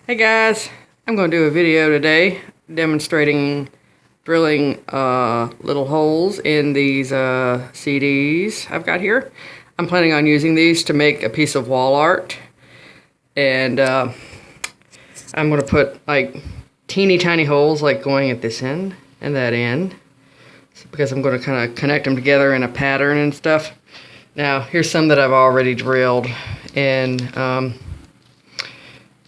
Hey guys, I'm going to do a video today demonstrating drilling little holes in these CDs I've got here. I'm planning on using these to make a piece of wall art, and I'm going to put like teeny tiny holes like going at this end and that end, because I'm going to kind of connect them together in a pattern and stuff. Now here's some that I've already drilled, and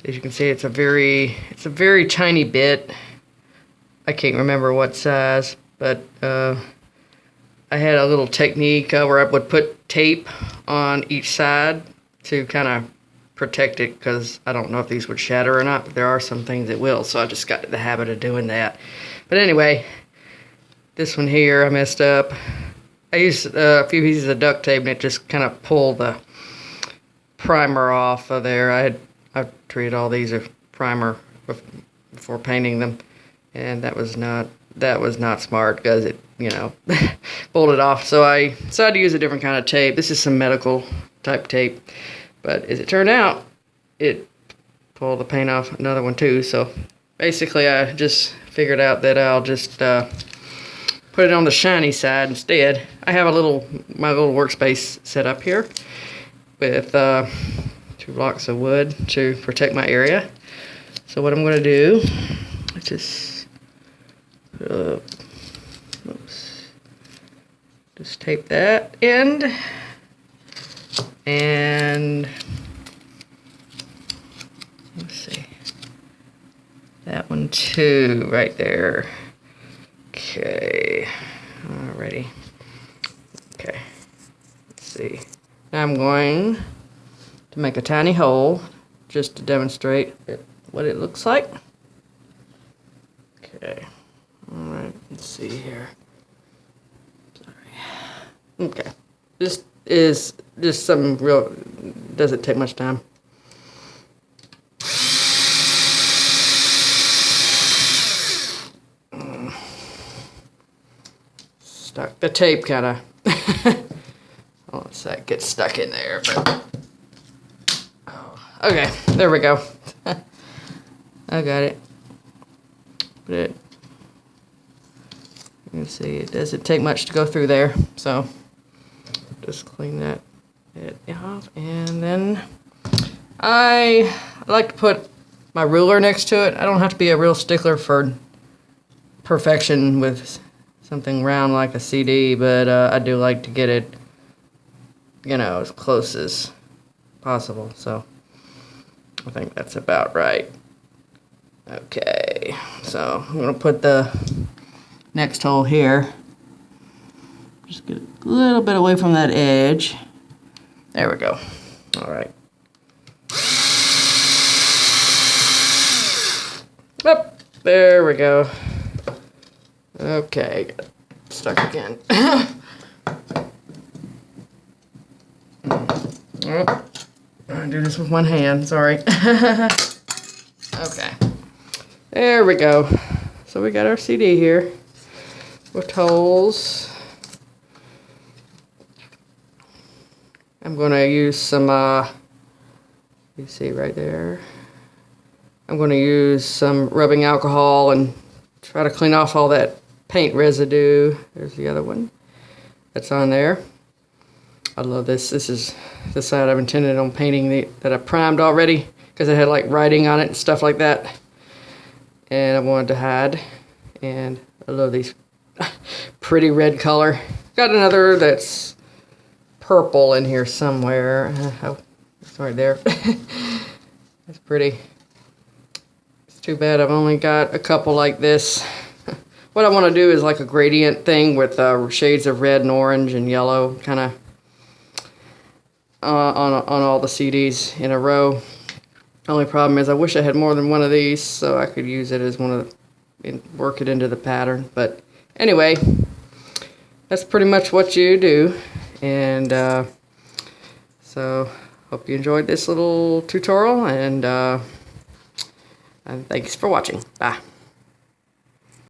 as you can see, it's a very tiny bit. I can't remember what size, but I had a little technique where I would put tape on each side to kind of protect it, because I don't know if these would shatter or not, but there are some things that will, so I just got in the habit of doing that. But anyway, this one here I messed up. I used a few pieces of duct tape and it just kind of pulled the primer off of there. I treated all these with primer before painting them, and that was not smart, because it, you know, pulled it off. So I decided to use a different kind of tape. This is some medical type tape, but as it turned out, it pulled the paint off another one too. So basically I just figured out that I'll just put it on the shiny side instead. I have my little workspace set up here with 2 blocks of wood to protect my area. So what I'm going to do is just tape that end, and let's see, that one too right there. Okay, alrighty. Okay, let's see. Now I'm going to make a tiny hole just to demonstrate what it looks like. Okay, alright, let's see here. Sorry. Okay, this is just some real, doesn't take much time. Stuck the tape kind of. Oh, it's that gets stuck in there, but okay, there we go. I got it. But you can see it doesn't take much to go through there, so just clean that off. And then I like to put my ruler next to it. I don't have to be a real stickler for perfection with something round like a CD, but I do like to get it, you know, as close as possible. So I think that's about right. Okay, so I'm going to put the next hole here. Just get a little bit away from that edge. There we go. All right. Oh, there we go. Okay, got stuck again. Oh, I do this with one hand, sorry. Okay, there we go. So we got our CD here with holes. I'm going to use some, you see right there. I'm going to use some rubbing alcohol and try to clean off all that paint residue. There's the other one that's on there. I love this. This is the side I've intended on painting that I primed already, because it had like writing on it and stuff like that, and I wanted to hide. And I love these pretty red color. Got another that's purple in here somewhere. Oh, it's right there. That's pretty. It's too bad I've only got a couple like this. What I want to do is like a gradient thing with shades of red and orange and yellow, kind of on all the CDs in a row. Only problem is I wish I had more than one of these, so I could use it as one of the, work it into the pattern. But anyway, that's pretty much what you do. And so hope you enjoyed this little tutorial, and thanks for watching. Bye.